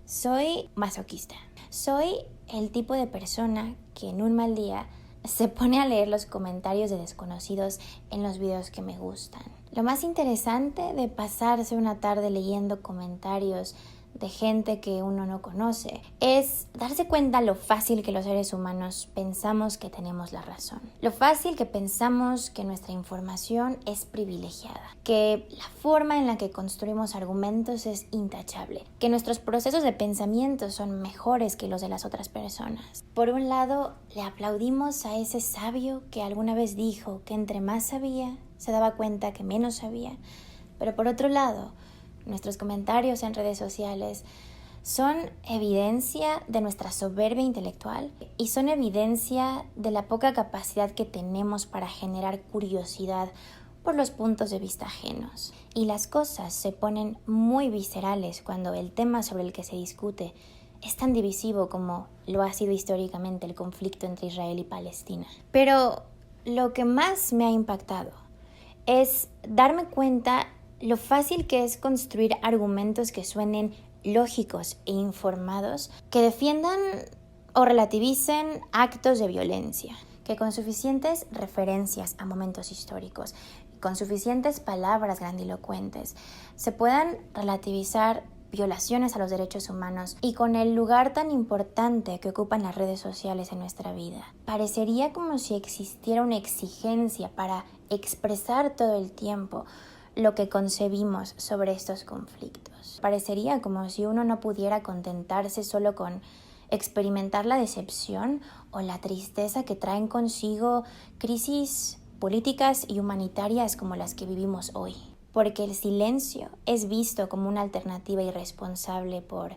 Soy masoquista. Soy el tipo de persona que en un mal día se pone a leer los comentarios de desconocidos en los videos que me gustan. Lo más interesante de pasarse una tarde leyendo comentarios de gente que uno no conoce es darse cuenta lo fácil que los seres humanos pensamos que tenemos la razón. Lo fácil que pensamos que nuestra información es privilegiada, que la forma en la que construimos argumentos es intachable, que nuestros procesos de pensamiento son mejores que los de las otras personas. Por un lado, le aplaudimos a ese sabio que alguna vez dijo que entre más sabía, se daba cuenta que menos sabía, pero por otro lado, nuestros comentarios en redes sociales son evidencia de nuestra soberbia intelectual y son evidencia de la poca capacidad que tenemos para generar curiosidad por los puntos de vista ajenos. Y las cosas se ponen muy viscerales cuando el tema sobre el que se discute es tan divisivo como lo ha sido históricamente el conflicto entre Israel y Palestina. Pero lo que más me ha impactado es darme cuenta lo fácil que es construir argumentos que suenen lógicos e informados, que defiendan o relativicen actos de violencia, que con suficientes referencias a momentos históricos, con suficientes palabras grandilocuentes, se puedan relativizar violaciones a los derechos humanos y con el lugar tan importante que ocupan las redes sociales en nuestra vida. Parecería como si existiera una exigencia para expresar todo el tiempo lo que concebimos sobre estos conflictos. Parecería como si uno no pudiera contentarse solo con experimentar la decepción o la tristeza que traen consigo crisis políticas y humanitarias como las que vivimos hoy. Porque el silencio es visto como una alternativa irresponsable por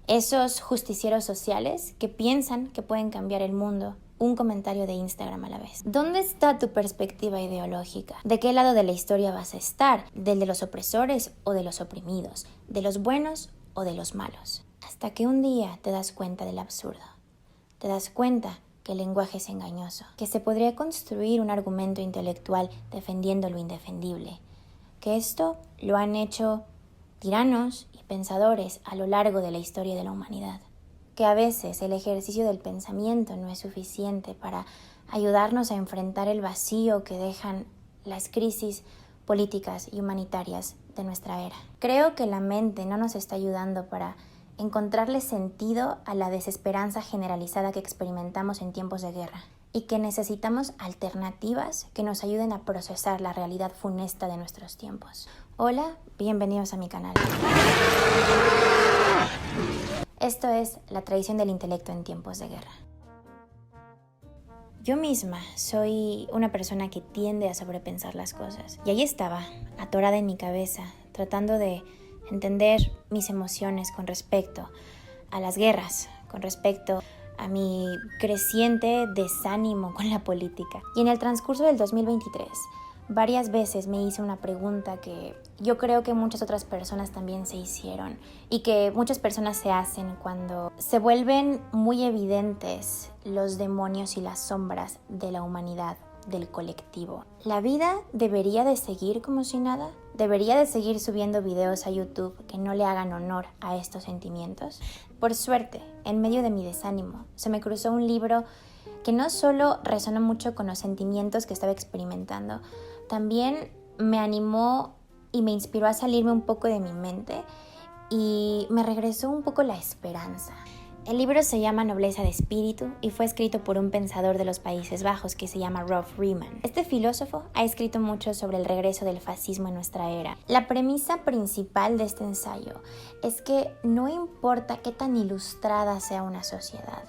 esos justicieros sociales que piensan que pueden cambiar el mundo un comentario de Instagram a la vez. ¿Dónde está tu perspectiva ideológica? ¿De qué lado de la historia vas a estar? ¿Del de los opresores o de los oprimidos? ¿De los buenos o de los malos? Hasta que un día te das cuenta del absurdo. Te das cuenta que el lenguaje es engañoso, que se podría construir un argumento intelectual defendiendo lo indefendible, que esto lo han hecho tiranos y pensadores a lo largo de la historia de la humanidad, que a veces el ejercicio del pensamiento no es suficiente para ayudarnos a enfrentar el vacío que dejan las crisis políticas y humanitarias de nuestra era. Creo que la mente no nos está ayudando para encontrarle sentido a la desesperanza generalizada que experimentamos en tiempos de guerra y que necesitamos alternativas que nos ayuden a procesar la realidad funesta de nuestros tiempos. Hola, bienvenidos a mi canal. Esto es la tradición del intelecto en tiempos de guerra. Yo misma soy una persona que tiende a sobrepensar las cosas. Y ahí estaba, atorada en mi cabeza, tratando de entender mis emociones con respecto a las guerras, con respecto a mi creciente desánimo con la política. Y en el transcurso del 2023, varias veces me hice una pregunta que yo creo que muchas otras personas también se hicieron y que muchas personas se hacen cuando se vuelven muy evidentes los demonios y las sombras de la humanidad, del colectivo. ¿La vida debería de seguir como si nada? ¿Debería de seguir subiendo videos a YouTube que no le hagan honor a estos sentimientos? Por suerte, en medio de mi desánimo, se me cruzó un libro que no solo resonó mucho con los sentimientos que estaba experimentando, también me animó y me inspiró a salirme un poco de mi mente y me regresó un poco la esperanza. El libro se llama Nobleza de Espíritu y fue escrito por un pensador de los Países Bajos que se llama Rolf Riemann. Este filósofo ha escrito mucho sobre el regreso del fascismo en nuestra era. La premisa principal de este ensayo es que no importa qué tan ilustrada sea una sociedad,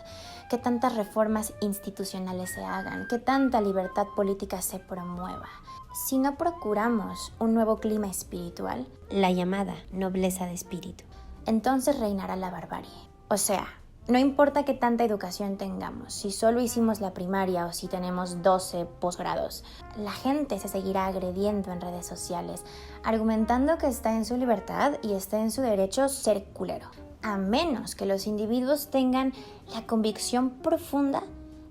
qué tantas reformas institucionales se hagan, qué tanta libertad política se promueva, si no procuramos un nuevo clima espiritual, la llamada nobleza de espíritu, entonces reinará la barbarie. O sea, no importa qué tanta educación tengamos, si solo hicimos la primaria o si tenemos 12 posgrados, la gente se seguirá agrediendo en redes sociales, argumentando que está en su libertad y está en su derecho ser culero, a menos que los individuos tengan la convicción profunda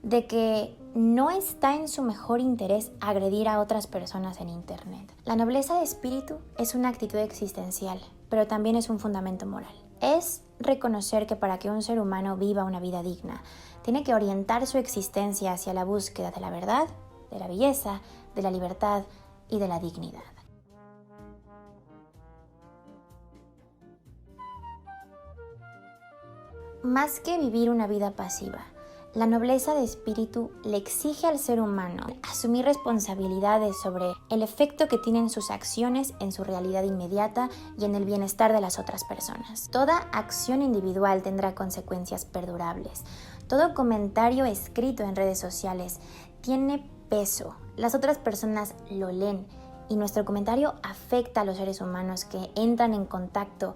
de que no está en su mejor interés agredir a otras personas en Internet. La nobleza de espíritu es una actitud existencial, pero también es un fundamento moral. es reconocer que para que un ser humano viva una vida digna, tiene que orientar su existencia hacia la búsqueda de la verdad, de la belleza, de la libertad y de la dignidad. Más que vivir una vida pasiva, la nobleza de espíritu le exige al ser humano asumir responsabilidades sobre el efecto que tienen sus acciones en su realidad inmediata y en el bienestar de las otras personas. Toda acción individual tendrá consecuencias perdurables. Todo comentario escrito en redes sociales tiene peso. Las otras personas lo leen y nuestro comentario afecta a los seres humanos que entran en contacto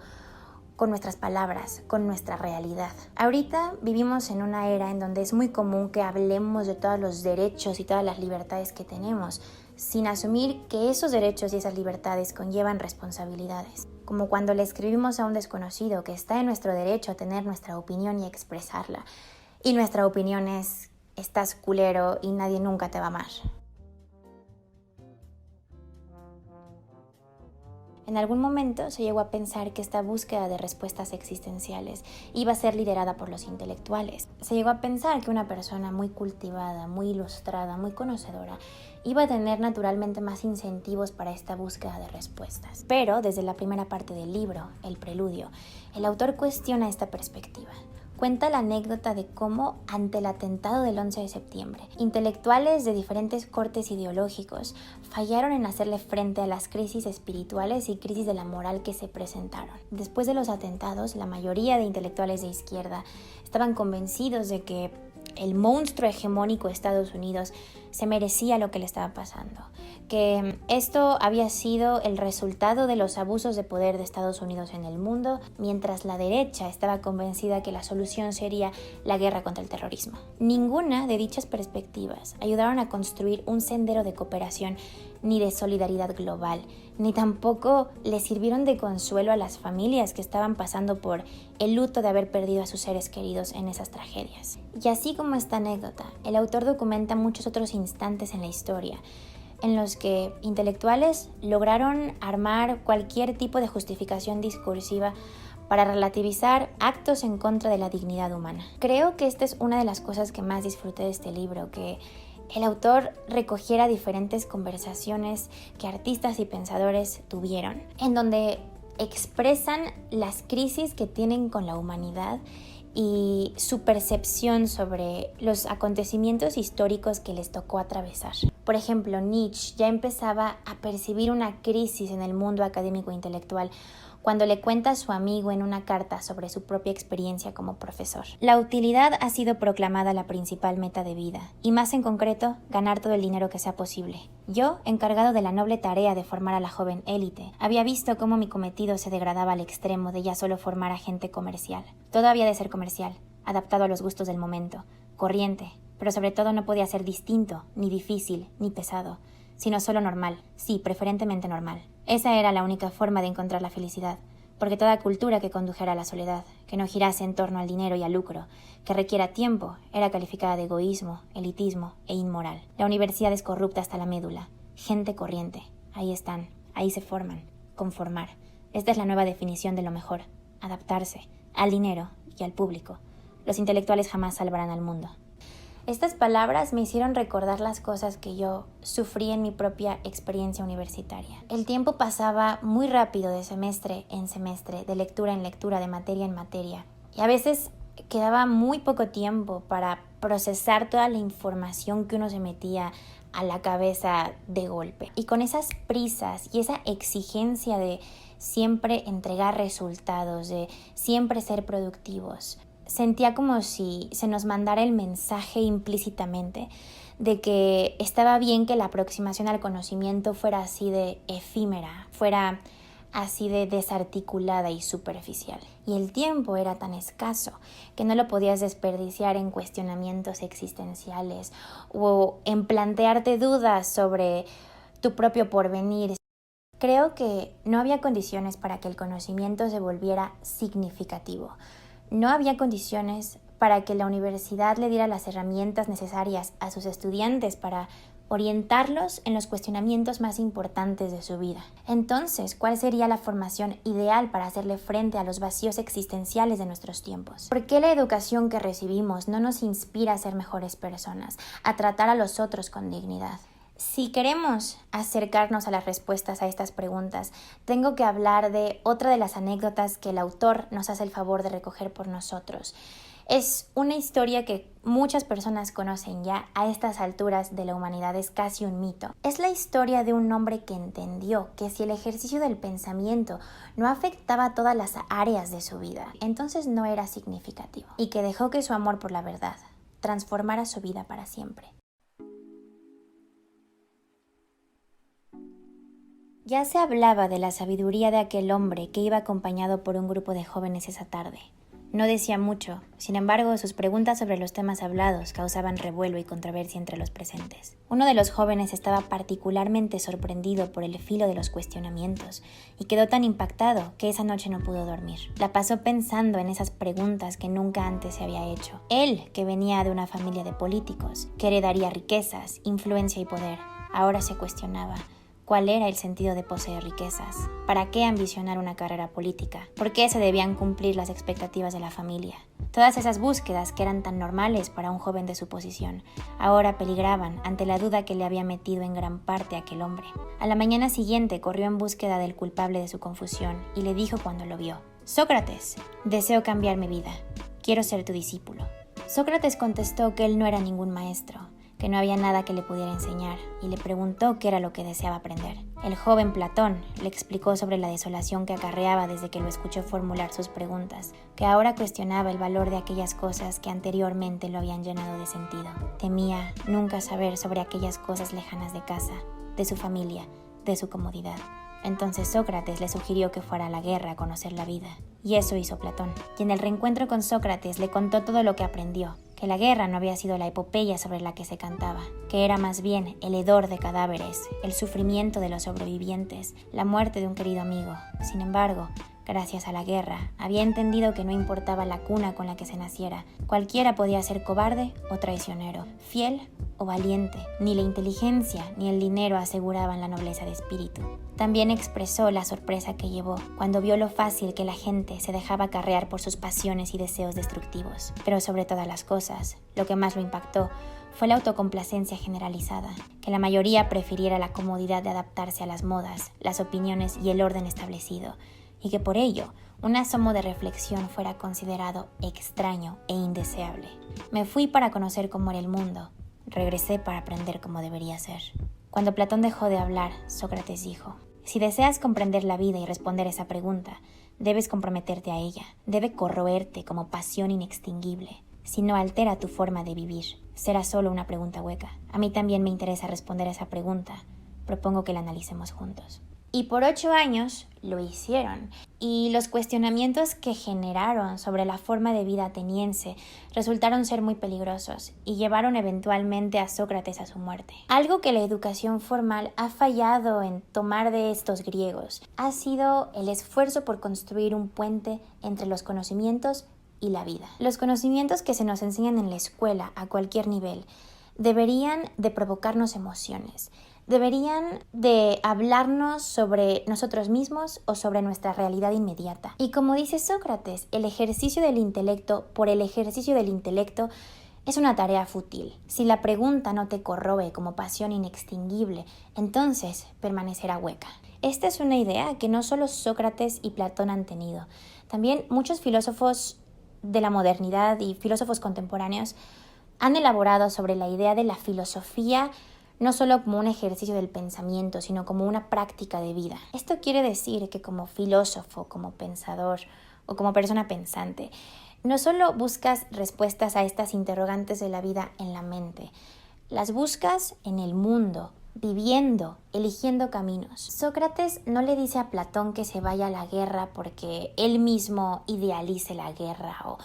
con nuestras palabras, con nuestra realidad. Ahorita vivimos en una era en donde es muy común que hablemos de todos los derechos y todas las libertades que tenemos, sin asumir que esos derechos y esas libertades conllevan responsabilidades. Como cuando le escribimos a un desconocido que está en nuestro derecho a tener nuestra opinión y expresarla. Y nuestra opinión es: estás culero y nadie nunca te va a amar. En algún momento se llegó a pensar que esta búsqueda de respuestas existenciales iba a ser liderada por los intelectuales. Se llegó a pensar que una persona muy cultivada, muy ilustrada, muy conocedora, iba a tener naturalmente más incentivos para esta búsqueda de respuestas. Pero desde la primera parte del libro, el preludio, el autor cuestiona esta perspectiva. Cuenta la anécdota de cómo, ante el atentado del 11 de septiembre, intelectuales de diferentes cortes ideológicos fallaron en hacerle frente a las crisis espirituales y crisis de la moral que se presentaron. Después de los atentados, la mayoría de intelectuales de izquierda estaban convencidos de que el monstruo hegemónico de Estados Unidos se merecía lo que le estaba pasando, que esto había sido el resultado de los abusos de poder de Estados Unidos en el mundo, mientras la derecha estaba convencida que la solución sería la guerra contra el terrorismo. Ninguna de dichas perspectivas ayudaron a construir un sendero de cooperación ni de solidaridad global, ni tampoco le sirvieron de consuelo a las familias que estaban pasando por el luto de haber perdido a sus seres queridos en esas tragedias. Y así como esta anécdota, el autor documenta muchos otros instantes en la historia en los que intelectuales lograron armar cualquier tipo de justificación discursiva para relativizar actos en contra de la dignidad humana. Creo que esta es una de las cosas que más disfruté de este libro, que el autor recogiera diferentes conversaciones que artistas y pensadores tuvieron, en donde expresan las crisis que tienen con la humanidad y su percepción sobre los acontecimientos históricos que les tocó atravesar. Por ejemplo, Nietzsche ya empezaba a percibir una crisis en el mundo académico e intelectual cuando le cuenta a su amigo en una carta sobre su propia experiencia como profesor. La utilidad ha sido proclamada la principal meta de vida, y más en concreto, ganar todo el dinero que sea posible. Yo, encargado de la noble tarea de formar a la joven élite, había visto cómo mi cometido se degradaba al extremo de ya solo formar a gente comercial. Todo había de ser comercial, adaptado a los gustos del momento, corriente, pero sobre todo no podía ser distinto, ni difícil, ni pesado, sino solo normal, sí, preferentemente normal. Esa era la única forma de encontrar la felicidad, porque toda cultura que condujera a la soledad, que no girase en torno al dinero y al lucro, que requiera tiempo, era calificada de egoísmo, elitismo e inmoral. La universidad es corrupta hasta la médula. Gente corriente. Ahí están, ahí se forman. Conformar. Esta es la nueva definición de lo mejor. Adaptarse al dinero y al público. Los intelectuales jamás salvarán al mundo. Estas palabras me hicieron recordar las cosas que yo sufrí en mi propia experiencia universitaria. El tiempo pasaba muy rápido de semestre en semestre, de lectura en lectura, de materia en materia. Y a veces quedaba muy poco tiempo para procesar toda la información que uno se metía a la cabeza de golpe. Y con esas prisas y esa exigencia de siempre entregar resultados, de siempre ser productivos, sentía como si se nos mandara el mensaje implícitamente de que estaba bien que la aproximación al conocimiento fuera así de efímera, fuera así de desarticulada y superficial. Y el tiempo era tan escaso que no lo podías desperdiciar en cuestionamientos existenciales o en plantearte dudas sobre tu propio porvenir. Creo que no había condiciones para que el conocimiento se volviera significativo. No había condiciones para que la universidad le diera las herramientas necesarias a sus estudiantes para orientarlos en los cuestionamientos más importantes de su vida. Entonces, ¿cuál sería la formación ideal para hacerle frente a los vacíos existenciales de nuestros tiempos? ¿Por qué la educación que recibimos no nos inspira a ser mejores personas, a tratar a los otros con dignidad? Si queremos acercarnos a las respuestas a estas preguntas, tengo que hablar de otra de las anécdotas que el autor nos hace el favor de recoger por nosotros. Es una historia que muchas personas conocen ya, a estas alturas de la humanidad es casi un mito. Es la historia de un hombre que entendió que si el ejercicio del pensamiento no afectaba todas las áreas de su vida, entonces no era significativo, y que dejó que su amor por la verdad transformara su vida para siempre. Ya se hablaba de la sabiduría de aquel hombre que iba acompañado por un grupo de jóvenes esa tarde. No decía mucho, sin embargo, sus preguntas sobre los temas hablados causaban revuelo y controversia entre los presentes. Uno de los jóvenes estaba particularmente sorprendido por el filo de los cuestionamientos y quedó tan impactado que esa noche no pudo dormir. La pasó pensando en esas preguntas que nunca antes se había hecho. Él, que venía de una familia de políticos, que heredaría riquezas, influencia y poder, ahora se cuestionaba: ¿cuál era el sentido de poseer riquezas? ¿Para qué ambicionar una carrera política? ¿Por qué se debían cumplir las expectativas de la familia? Todas esas búsquedas que eran tan normales para un joven de su posición, ahora peligraban ante la duda que le había metido en gran parte aquel hombre. A la mañana siguiente corrió en búsqueda del culpable de su confusión y le dijo cuando lo vio: «Sócrates, deseo cambiar mi vida. Quiero ser tu discípulo». Sócrates contestó que él no era ningún maestro, que no había nada que le pudiera enseñar, y le preguntó qué era lo que deseaba aprender. El joven Platón le explicó sobre la desolación que acarreaba desde que lo escuchó formular sus preguntas, que ahora cuestionaba el valor de aquellas cosas que anteriormente lo habían llenado de sentido. Temía nunca saber sobre aquellas cosas lejanas de casa, de su familia, de su comodidad. Entonces Sócrates le sugirió que fuera a la guerra a conocer la vida, y eso hizo Platón. Y en el reencuentro con Sócrates le contó todo lo que aprendió, que la guerra no había sido la epopeya sobre la que se cantaba, que era más bien el hedor de cadáveres, el sufrimiento de los sobrevivientes, la muerte de un querido amigo. Sin embargo, gracias a la guerra, había entendido que no importaba la cuna con la que se naciera, cualquiera podía ser cobarde o traicionero, fiel o valiente, ni la inteligencia ni el dinero aseguraban la nobleza de espíritu. También expresó la sorpresa que llevó cuando vio lo fácil que la gente se dejaba acarrear por sus pasiones y deseos destructivos. Pero sobre todas las cosas, lo que más lo impactó fue la autocomplacencia generalizada, que la mayoría prefiriera la comodidad de adaptarse a las modas, las opiniones y el orden establecido, y que por ello un asomo de reflexión fuera considerado extraño e indeseable. Me fui para conocer cómo era el mundo, regresé para aprender cómo debería ser. Cuando Platón dejó de hablar, Sócrates dijo: «Si deseas comprender la vida y responder esa pregunta, debes comprometerte a ella, debe corroerte como pasión inextinguible. Si no altera tu forma de vivir, será solo una pregunta hueca. A mí también me interesa responder a esa pregunta. Propongo que la analicemos juntos». Y por 8 años lo hicieron, y los cuestionamientos que generaron sobre la forma de vida ateniense resultaron ser muy peligrosos y llevaron eventualmente a Sócrates a su muerte. Algo que la educación formal ha fallado en tomar de estos griegos ha sido el esfuerzo por construir un puente entre los conocimientos y la vida. Los conocimientos que se nos enseñan en la escuela a cualquier nivel deberían de provocarnos emociones. Deberían de hablarnos sobre nosotros mismos o sobre nuestra realidad inmediata. Y como dice Sócrates, el ejercicio del intelecto por el ejercicio del intelecto es una tarea fútil. Si la pregunta no te corroe como pasión inextinguible, entonces permanecerá hueca. Esta es una idea que no solo Sócrates y Platón han tenido. También muchos filósofos de la modernidad y filósofos contemporáneos han elaborado sobre la idea de la filosofía no solo como un ejercicio del pensamiento, sino como una práctica de vida. Esto quiere decir que como filósofo, como pensador o como persona pensante, no solo buscas respuestas a estas interrogantes de la vida en la mente, las buscas en el mundo, viviendo, eligiendo caminos. Sócrates no le dice a Platón que se vaya a la guerra porque él mismo idealice la guerra o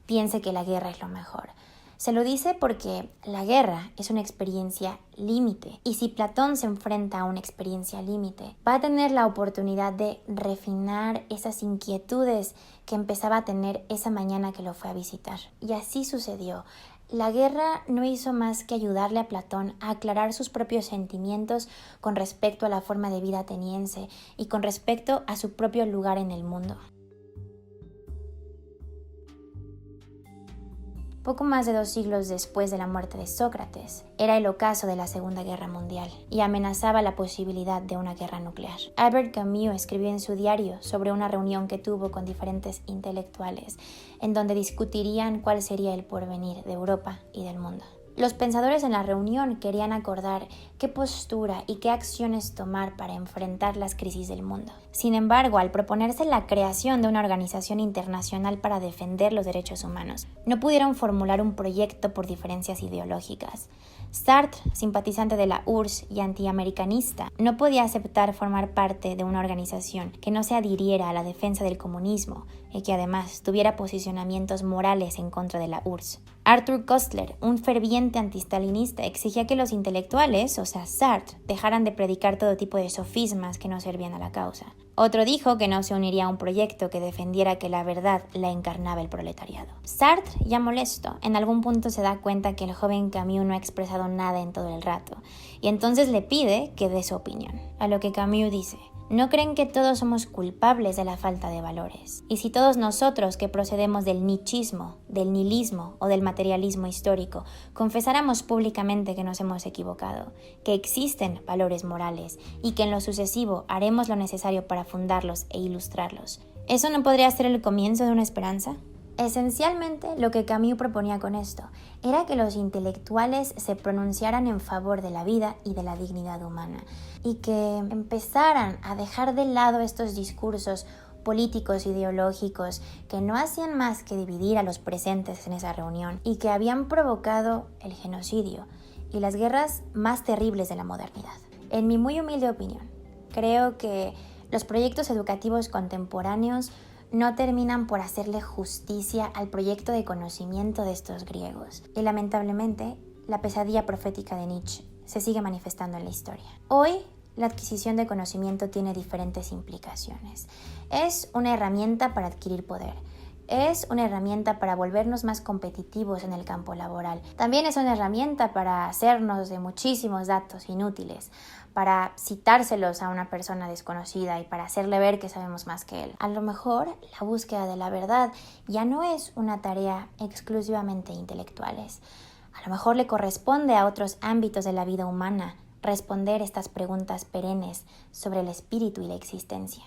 piense que la guerra es lo mejor. Se lo dice porque la guerra es una experiencia límite, y si Platón se enfrenta a una experiencia límite, va a tener la oportunidad de refinar esas inquietudes que empezaba a tener esa mañana que lo fue a visitar. Y así sucedió. La guerra no hizo más que ayudarle a Platón a aclarar sus propios sentimientos con respecto a la forma de vida ateniense y con respecto a su propio lugar en el mundo. Poco más de 2 siglos después de la muerte de Sócrates, era el ocaso de la Segunda Guerra Mundial y amenazaba la posibilidad de una guerra nuclear. Albert Camus escribió en su diario sobre una reunión que tuvo con diferentes intelectuales, en donde discutirían cuál sería el porvenir de Europa y del mundo. Los pensadores en la reunión querían acordar qué postura y qué acciones tomar para enfrentar las crisis del mundo. Sin embargo, al proponerse la creación de una organización internacional para defender los derechos humanos, no pudieron formular un proyecto por diferencias ideológicas. Sartre, simpatizante de la URSS y antiamericanista, no podía aceptar formar parte de una organización que no se adhiriera a la defensa del comunismo y que además tuviera posicionamientos morales en contra de la URSS. Arthur Koestler, un ferviente antistalinista, exigía que los intelectuales, o sea Sartre, dejaran de predicar todo tipo de sofismas que no servían a la causa. Otro dijo que no se uniría a un proyecto que defendiera que la verdad la encarnaba el proletariado. Sartre, ya molesto, en algún punto se da cuenta que el joven Camus no ha expresado nada en todo el rato, y entonces le pide que dé su opinión. A lo que Camus dice: ¿no creen que todos somos culpables de la falta de valores? Y si todos nosotros que procedemos del nichismo, del nihilismo o del materialismo histórico confesáramos públicamente que nos hemos equivocado, que existen valores morales y que en lo sucesivo haremos lo necesario para fundarlos e ilustrarlos, ¿eso no podría ser el comienzo de una esperanza? Esencialmente, lo que Camus proponía con esto era que los intelectuales se pronunciaran en favor de la vida y de la dignidad humana y que empezaran a dejar de lado estos discursos políticos ideológicos que no hacían más que dividir a los presentes en esa reunión y que habían provocado el genocidio y las guerras más terribles de la modernidad. En mi muy humilde opinión, creo que los proyectos educativos contemporáneos no terminan por hacerle justicia al proyecto de conocimiento de estos griegos. Y lamentablemente, la pesadilla profética de Nietzsche se sigue manifestando en la historia. Hoy, la adquisición de conocimiento tiene diferentes implicaciones. Es una herramienta para adquirir poder. Es una herramienta para volvernos más competitivos en el campo laboral. También es una herramienta para hacernos de muchísimos datos inútiles, para citárselos a una persona desconocida y para hacerle ver que sabemos más que él. A lo mejor la búsqueda de la verdad ya no es una tarea exclusivamente intelectuales. A lo mejor le corresponde a otros ámbitos de la vida humana responder estas preguntas perennes sobre el espíritu y la existencia.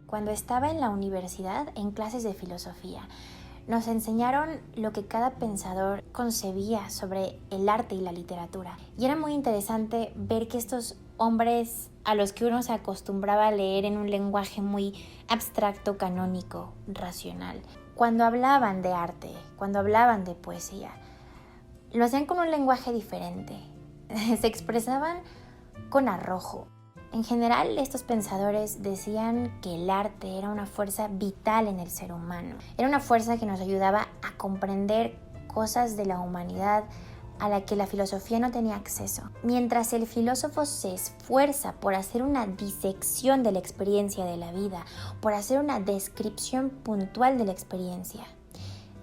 Cuando estaba en la universidad, en clases de filosofía, nos enseñaron lo que cada pensador concebía sobre el arte y la literatura. Y era muy interesante ver que estos hombres a los que uno se acostumbraba a leer en un lenguaje muy abstracto, canónico, racional, cuando hablaban de arte, cuando hablaban de poesía, lo hacían con un lenguaje diferente. Se expresaban con arrojo. En general, estos pensadores decían que el arte era una fuerza vital en el ser humano. Era una fuerza que nos ayudaba a comprender cosas de la humanidad a la que la filosofía no tenía acceso. Mientras el filósofo se esfuerza por hacer una disección de la experiencia de la vida, por hacer una descripción puntual de la experiencia,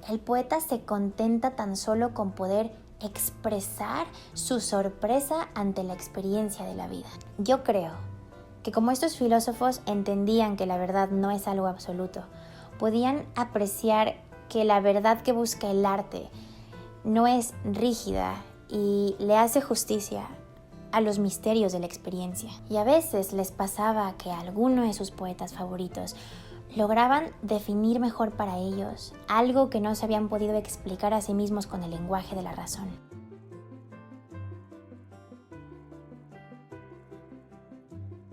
el poeta se contenta tan solo con poder expresar su sorpresa ante la experiencia de la vida. Yo creo que como estos filósofos entendían que la verdad no es algo absoluto, podían apreciar que la verdad que busca el arte no es rígida y le hace justicia a los misterios de la experiencia. Y a veces les pasaba que alguno de sus poetas favoritos lograban definir mejor para ellos algo que no se habían podido explicar a sí mismos con el lenguaje de la razón.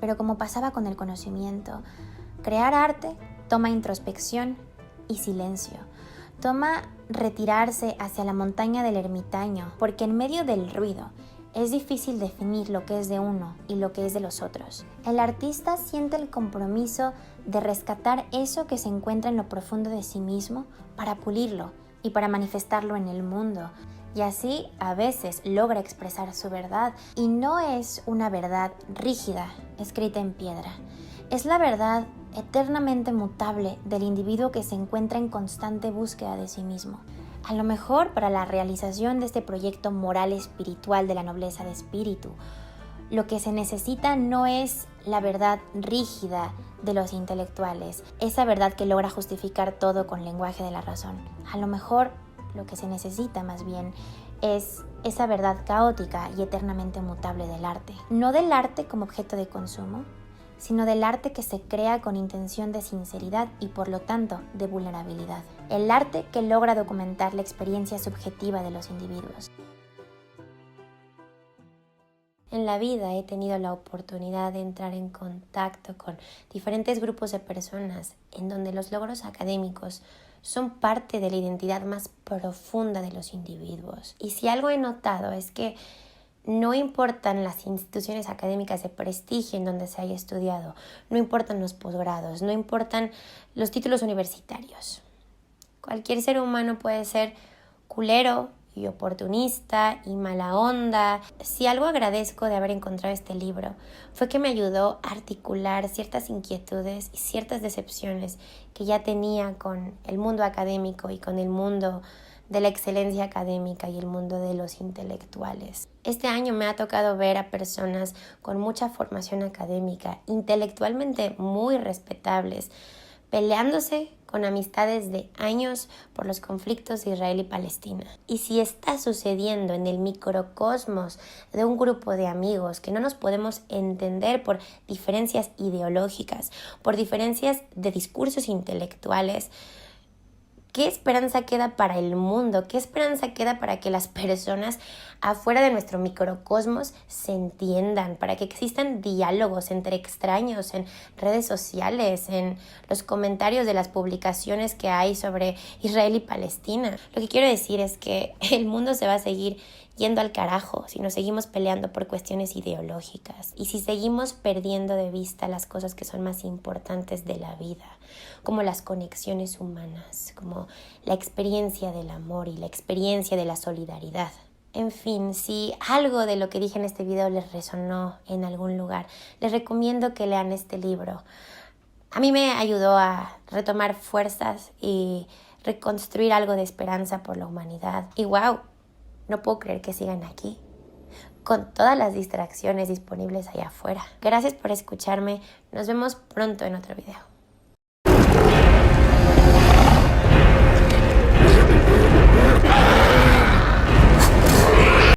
Pero como pasaba con el conocimiento, crear arte toma introspección y silencio. Toma retirarse hacia la montaña del ermitaño, porque en medio del ruido es difícil definir lo que es de uno y lo que es de los otros. El artista siente el compromiso de rescatar eso que se encuentra en lo profundo de sí mismo para pulirlo y para manifestarlo en el mundo. Y así a veces logra expresar su verdad. Y no es una verdad rígida, escrita en piedra. Es la verdad eternamente mutable del individuo que se encuentra en constante búsqueda de sí mismo. A lo mejor para la realización de este proyecto moral espiritual de la nobleza de espíritu, lo que se necesita no es la verdad rígida de los intelectuales, esa verdad que logra justificar todo con lenguaje de la razón. A lo mejor lo que se necesita más bien es esa verdad caótica y eternamente mutable del arte. No del arte como objeto de consumo, sino del arte que se crea con intención de sinceridad y por lo tanto de vulnerabilidad. El arte que logra documentar la experiencia subjetiva de los individuos. En la vida he tenido la oportunidad de entrar en contacto con diferentes grupos de personas en donde los logros académicos son parte de la identidad más profunda de los individuos. Y si algo he notado es que no importan las instituciones académicas de prestigio en donde se haya estudiado, no importan los posgrados, no importan los títulos universitarios. Cualquier ser humano puede ser culero y oportunista y mala onda. Si algo agradezco de haber encontrado este libro fue que me ayudó a articular ciertas inquietudes y ciertas decepciones que ya tenía con el mundo académico y con el mundo de la excelencia académica y el mundo de los intelectuales. Este año me ha tocado ver a personas con mucha formación académica, intelectualmente muy respetables, peleándose con amistades de años por los conflictos de Israel y Palestina. Y si está sucediendo en el microcosmos de un grupo de amigos que no nos podemos entender por diferencias ideológicas, por diferencias de discursos intelectuales, ¿qué esperanza queda para el mundo? ¿Qué esperanza queda para que las personas afuera de nuestro microcosmos se entiendan? Para que existan diálogos entre extraños en redes sociales, en los comentarios de las publicaciones que hay sobre Israel y Palestina. Lo que quiero decir es que el mundo se va a seguir yendo al carajo si nos seguimos peleando por cuestiones ideológicas y si seguimos perdiendo de vista las cosas que son más importantes de la vida, como las conexiones humanas, como la experiencia del amor y la experiencia de la solidaridad. En fin, si algo de lo que dije en este video les resonó en algún lugar, les recomiendo que lean este libro. A mí me ayudó a retomar fuerzas y reconstruir algo de esperanza por la humanidad. Y wow, no puedo creer que sigan aquí, con todas las distracciones disponibles allá afuera. Gracias por escucharme. Nos vemos pronto en otro video.